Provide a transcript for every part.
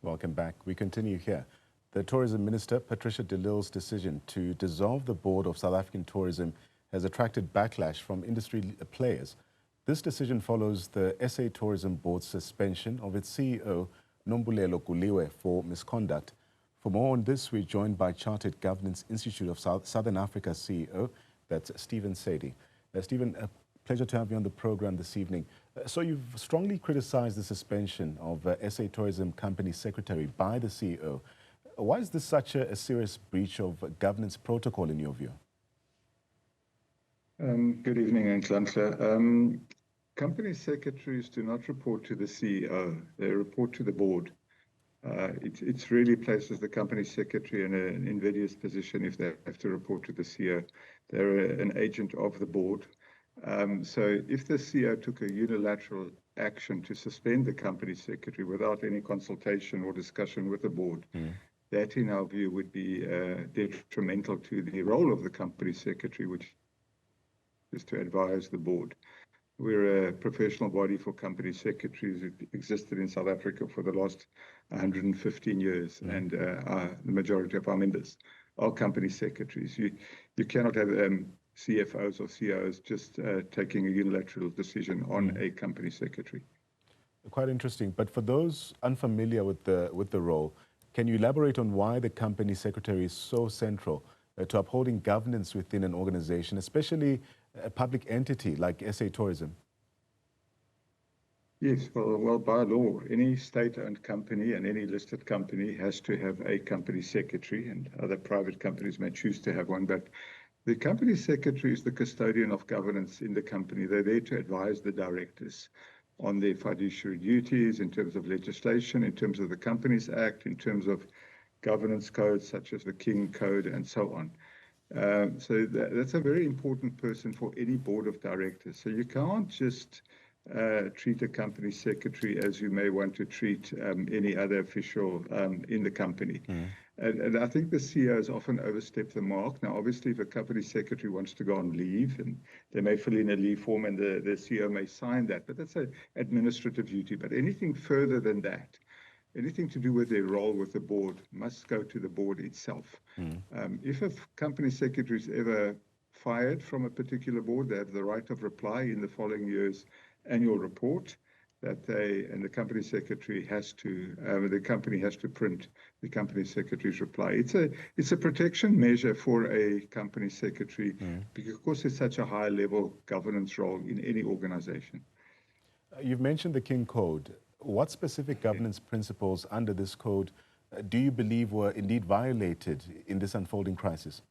Welcome back. We continue here. The Tourism Minister, Patricia de Lille's decision to dissolve the board of South African tourism has attracted backlash from industry players. This decision follows the SA Tourism Board's suspension of its CEO, Nombulelo Guliwe, for misconduct. For more on this, we're joined by Chartered Governance Institute of Southern Africa's CEO, that's Stephen Sadie. Stephen, a pleasure to have you on the program this evening. So you've strongly criticized the suspension of SA Tourism Company Secretary by the CEO. Why is this such a serious breach of governance protocol in your view? Good evening, Nhlanhla. Company secretaries do not report to the CEO, they report to the board. It really places the company secretary in an invidious position if they have to report to the CEO. They're an agent of the board. So if the CEO took a unilateral action to suspend the company secretary without any consultation or discussion with the board, that in our view would be detrimental to the role of the company secretary, which is to advise the board. We're a professional body for company secretaries. It existed in South Africa for the last 115 years, and the majority of our members are company secretaries. You cannot have CFOs or CEOs just taking a unilateral decision on a company secretary. Quite interesting. But for those unfamiliar with the role, can you elaborate on why the company secretary is so central to upholding governance within an organization, especially a public entity like SA Tourism? Yes, well, by law, any state-owned company and any listed company has to have a company secretary, and other private companies may choose to have one, but the company secretary is the custodian of governance in the company. They're there to advise the directors on their fiduciary duties in terms of legislation, in terms of the Companies Act, in terms of governance codes such as the King Code and so on. So that's a very important person for any board of directors. So you can't just treat a company secretary as you may want to treat any other official in the company. And I think the CEOs often overstep the mark. Now, obviously, if a company secretary wants to go on leave, and they may fill in a leave form and the CEO may sign that, but that's an administrative duty. But anything further than that, anything to do with their role with the board, must go to the board itself. If a company secretary is ever fired from a particular board, they have the right of reply in the following year's annual report that the company secretary has to, the company has to print the company secretary's reply. It's a protection measure for a company secretary because, of course, it's such a high-level governance role in any organization. You've mentioned the King Code. What specific governance principles under this code do you believe were indeed violated in this unfolding crisis?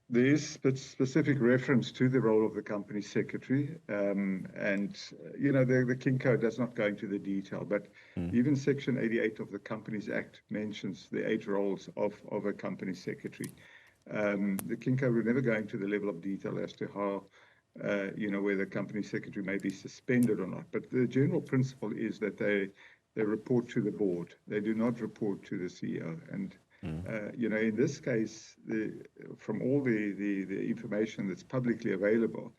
There is specific reference to the role of the company secretary, and you know the King Code does not go into the detail, but even Section 88 of the Companies Act mentions the 8 roles of a company secretary. The King Code would never go into the level of detail as to how whether the company secretary may be suspended or not. But the general principle is that they report to the board. They do not report to the CEO. And in this case, from all the information that's publicly available,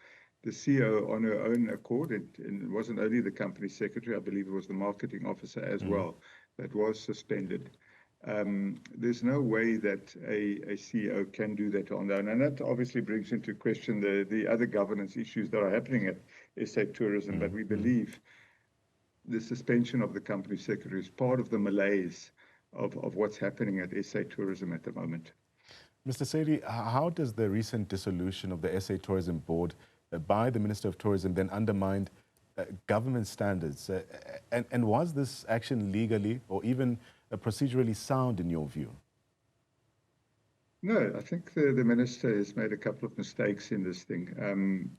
the CEO, on her own accord, and it wasn't only the company secretary, I believe it was the marketing officer as well, that was suspended. There's no way that a CEO can do that on their own. And that obviously brings into question the other governance issues that are happening at SA Tourism. But we believe the suspension of the company secretary is part of the malaise of what's happening at SA Tourism at the moment. Mr. Sadie, how does the recent dissolution of the SA Tourism Board by the Minister of Tourism then undermine government standards? And was this action legally or even procedurally sound in your view? No, I think the minister has made a couple of mistakes in this thing.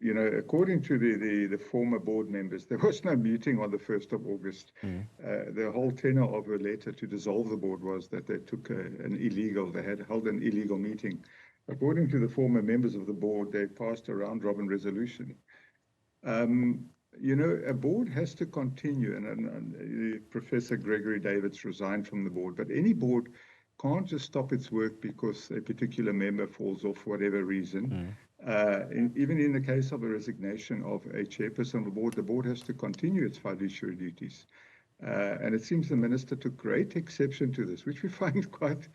According to the former board members, there was no meeting on the 1st of August. The whole tenor of her letter to dissolve the board was that they had held an illegal meeting. According to the former members of the board, they passed a round-robin resolution. A board has to continue, and Professor Gregory Davids resigned from the board, but any board can't just stop its work because a particular member falls off for whatever reason. Even in the case of a resignation of a chairperson of the board has to continue its fiduciary duties. And it seems the minister took great exception to this, which we find quite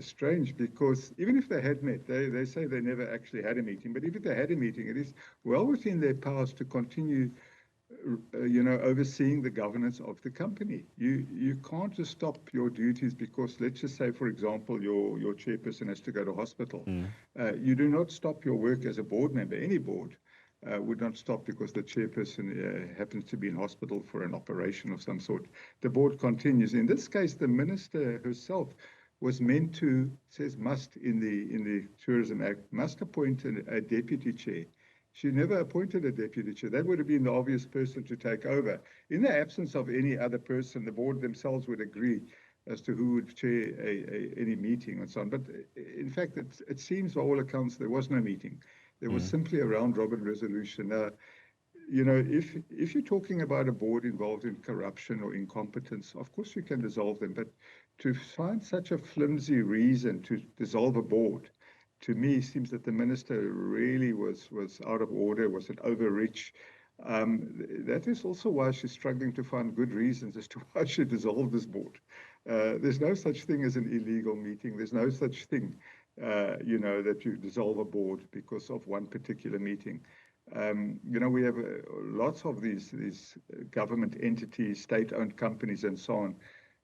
strange, because even if they had met, they say they never actually had a meeting, but if they had a meeting, it is well within their powers to continue overseeing the governance of the company. You can't just stop your duties because, let's just say, for example, your chairperson has to go to hospital. You do not stop your work as a board member. Any board would not stop because the chairperson happens to be in hospital for an operation of some sort. The board continues. In this case, the minister herself was meant to, must in the Tourism Act, must appoint a deputy chair. She never appointed a deputy chair. That would have been the obvious person to take over. In the absence of any other person, the board themselves would agree as to who would chair any meeting and so on. But in fact, it seems by all accounts there was no meeting. There was simply a round-robin resolution. If you're talking about a board involved in corruption or incompetence, of course you can dissolve them. But to find such a flimsy reason to dissolve a board, to me, seems that the minister really was out of order, was an overreach. That is also why she's struggling to find good reasons as to why she dissolved this board. There's no such thing as an illegal meeting. There's no such thing, that you dissolve a board because of one particular meeting. We have lots of these government entities, state-owned companies, and so on.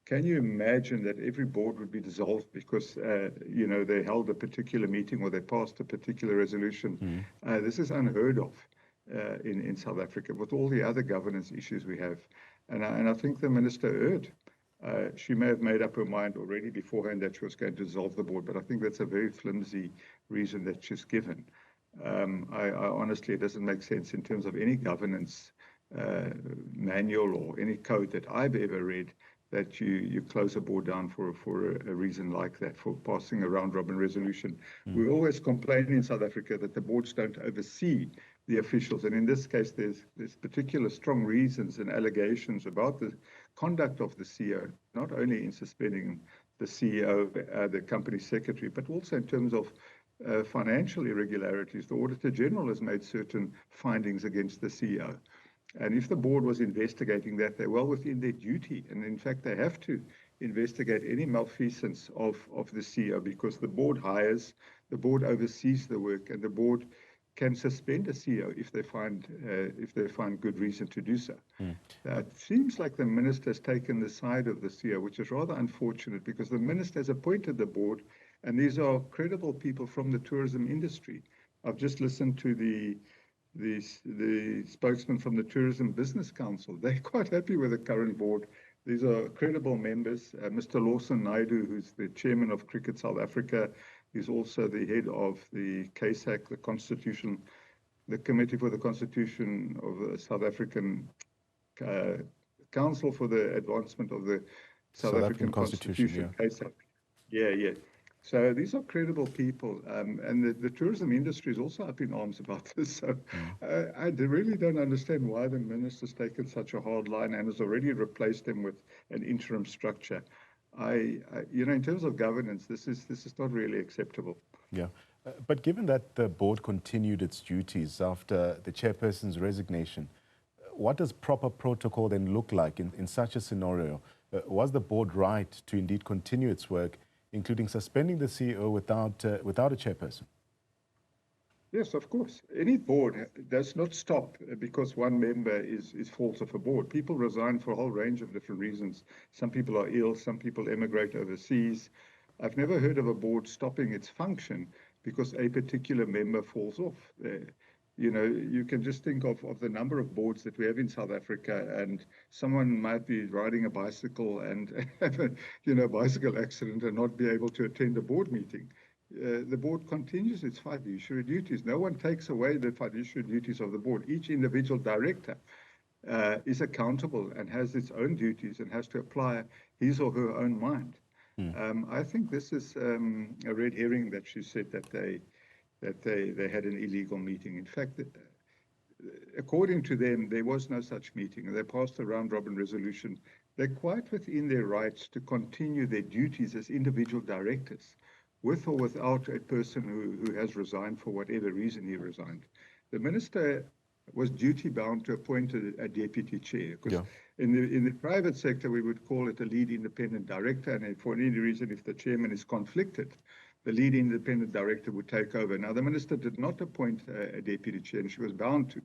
Can you imagine that every board would be dissolved because, they held a particular meeting or they passed a particular resolution? This is unheard of in South Africa with all the other governance issues we have. And I think the minister erred. She may have made up her mind already beforehand that she was going to dissolve the board, but I think that's a very flimsy reason that she's given. I honestly, it doesn't make sense in terms of any governance manual or any code that I've ever read that you close a board down for a reason like that, for passing a round-robin resolution. We always complain in South Africa that the boards don't oversee the officials, and in this case, there's particular strong reasons and allegations about the conduct of the CEO, not only in suspending the CEO, the company secretary, but also in terms of financial irregularities. The Auditor General has made certain findings against the CEO. And if the board was investigating that, they're well within their duty. And in fact, they have to investigate any malfeasance of the CEO, because the board hires, the board oversees the work, and the board can suspend a CEO if they find good reason to do so. It seems like the minister has taken the side of the CEO, which is rather unfortunate, because the minister has appointed the board, and these are credible people from the tourism industry. I've just listened to the spokesman from the Tourism Business Council. They're quite happy with the current board. These are credible members. Mr. Lawson Naidu, who's the chairman of Cricket South Africa, is also the head of the CASAC, the Committee for the Constitution of the South African Council for the Advancement of the South African Constitution. CASAC. Yeah. So these are credible people, and the tourism industry is also up in arms about this. So I really don't understand why the minister's taken such a hard line and has already replaced them with an interim structure. In terms of governance, this is not really acceptable. Yeah, but given that the board continued its duties after the chairperson's resignation, what does proper protocol then look like in such a scenario? Was the board right to indeed continue its work, including suspending the CEO without a chairperson? Yes, of course. Any board does not stop because one member is fault of a board. People resign for a whole range of different reasons. Some people are ill, some people emigrate overseas. I've never heard of a board stopping its function because a particular member falls off. You can just think of the number of boards that we have in South Africa, and someone might be riding a bicycle and have a bicycle accident and not be able to attend a board meeting. The board continues its fiduciary duties. No one takes away the fiduciary duties of the board. Each individual director is accountable and has its own duties and has to apply his or her own mind. I think this is a red herring that she said that they had an illegal meeting. In fact, according to them, there was no such meeting. They passed a round-robin resolution. They're quite within their rights to continue their duties as individual directors. with or without a person who has resigned for whatever reason he resigned. The minister was duty-bound to appoint a deputy chair, because in the private sector, we would call it a lead independent director, and for any reason, if the chairman is conflicted, the lead independent director would take over. Now, the minister did not appoint a deputy chair, and she was bound to.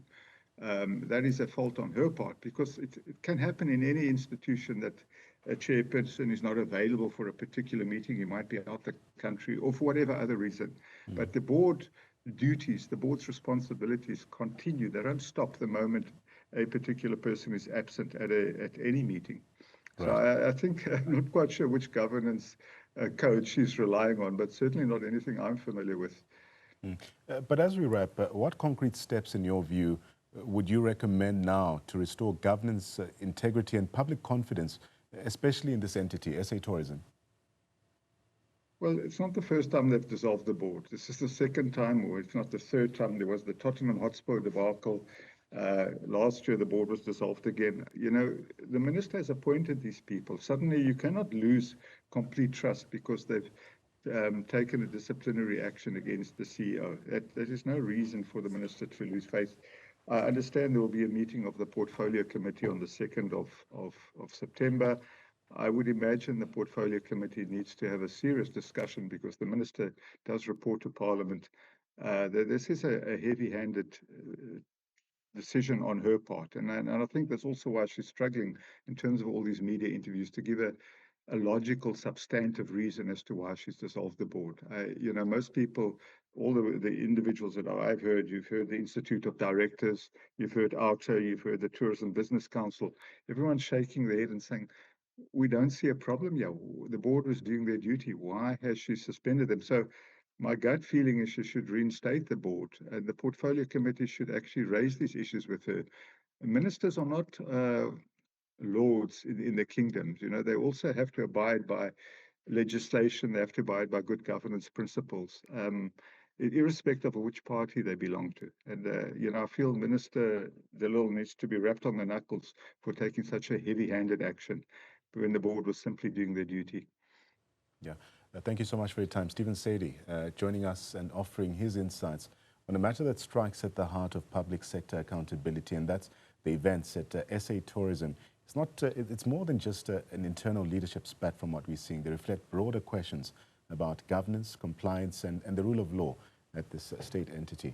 That is a fault on her part, because it can happen in any institution that a chairperson is not available for a particular meeting. He might be out the country or for whatever other reason. But the board duties, the board's responsibilities continue. They don't stop the moment a particular person is absent at any meeting. Right. So I think I'm not quite sure which governance code she's relying on, but certainly not anything I'm familiar with. But as we wrap, what concrete steps, in your view, would you recommend now to restore governance, integrity and public confidence, especially in this entity, SA Tourism? Well, it's not the first time they've dissolved the board. This is the second time, or if not the third time. There was the Tottenham Hotspur debacle. Last year, the board was dissolved again. You know, the minister has appointed these people. Suddenly, you cannot lose complete trust because they've taken a disciplinary action against the CEO. That is no reason for the minister to lose faith. I understand there will be a meeting of the Portfolio Committee on the 2nd of September. I would imagine the Portfolio Committee needs to have a serious discussion, because the minister does report to Parliament. This is a heavy-handed decision on her part. And I think that's also why she's struggling in terms of all these media interviews, to give a logical, substantive reason as to why she's dissolved the board. You know, most people, all the individuals that I've heard, you've heard the Institute of Directors, you've heard OUTA, you've heard the Tourism Business Council, everyone's shaking their head and saying, we don't see a problem here. The board was doing their duty. Why has she suspended them? So my gut feeling is she should reinstate the board, and the Portfolio Committee should actually raise these issues with her. Ministers are not lords in the kingdoms. You know, they also have to abide by legislation. They have to abide by good governance principles, irrespective of which party they belong to. And, you know, I feel Minister De Lille needs to be wrapped on the knuckles for taking such a heavy-handed action when the board was simply doing their duty. Yeah. Thank you so much for your time. Stephen Sadie joining us and offering his insights on a matter that strikes at the heart of public sector accountability, and that's the events at SA Tourism. It's not. It's more than just an internal leadership spat from what we're seeing. They reflect broader questions about governance, compliance, and the rule of law at this state entity.